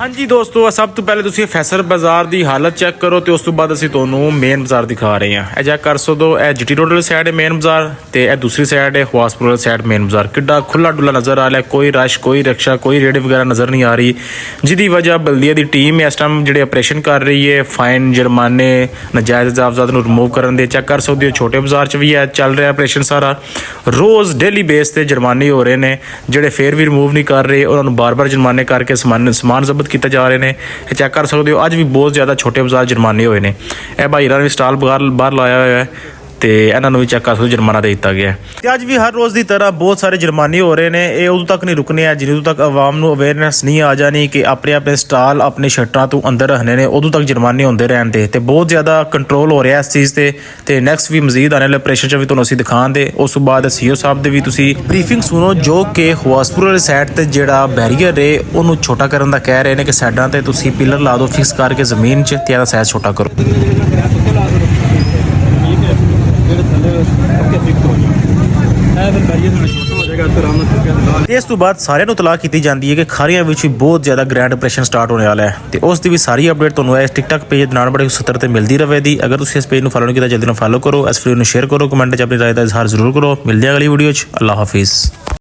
हाँ जी दोस्तों, सब तो पहले तुसी फैसल बाजार की हालत चैक करो तो उस तो बाद असीं तुहानूं मेन बाजार दिखा रहे हैं। यह चैक कर सकते हो, यह जीटी रोड वाली साइड है मेन बाजार, तो यह दूसरी साइड है हवासपुर वाली साइड मेन बाजार। किड्डा खुला डुला नज़र आ रहा है, कोई रश, कोई रिक्शा, कोई रेडी वगैरह नज़र नहीं आ रही, जिसकी वजह बल्दिया की टीम इस टाइम जो ऑपरेशन कर रही है फाइन जुर्माने नजायज़ जायदाद नूं रिमूव करन दे। चैक कर सकते हो छोटे बाजार च भी है चल रहा ऑपरेशन सारा, रोज़ डेली बेस पर जुर्माने हो रहे हैं, जोड़े फिर भी रिमूव नहीं कर रहे, उन्होंने बार बार जुर्माने करके समान जब्त किए जा रहे हैं। चैक कर सकते हो अज भी बहुत ज़्यादा छोटे बाजार जुर्माने होए ने। यह भाई ने भी स्टाल बाहर लाया हुआ है, तो इन्होंने भी चैक कर सकते जुर्माना दे दिता गया है। अज भी हर रोज़ की तरह बहुत सारे जुर्माने हो रहे हैं। ये उदों तक नहीं रुकने हैं जिदों तक आवाम को अवेयरनैस नहीं आ जानी कि अपने अपने स्टाल अपने शर्टां तो अंदर रखने ने, उदों तक जुर्माने होंदे रहन दे। तो बहुत ज़्यादा कंट्रोल हो रहा है इस चीज़ से, तो नैक्सट भी मजीद आने वाले ऑपरेशन च भी तुहानूं असीं दिखांदे। उस तो बाद सीओ साहब दे भी तुसीं ब्रीफिंग सुनो, जो कि हवासपुर वाली साइड ते जिहड़ा बैरीयर है उन्होंने छोटा करने का कह रहे हैं कि साइडां ते तुसीं पिलर ला दो फिक्स करके ज़मीन च, ते इहदा साइज़ छोटा करो। इस तो बाद सारे इतलाह की जाती है कि खारियां भी बहुत ज़्यादा ग्रैंड ऑपरेशन स्टार्ट होने वाला है, तो उसकी भी सारी अपडेट तुहानूं इस टिकटॉक पेज नाल बड़े सत्तर ते मिलती रहेगी। अगर तुसीं इस पेज को फॉलो नहीं किया जल्दी फॉलो करो, इस वीडियो को शेयर करो, कमेंट च अपनी राय का इजहार जरूर करो। मिलते हैं अगली वीडियो। अल्लाह हाफिज़।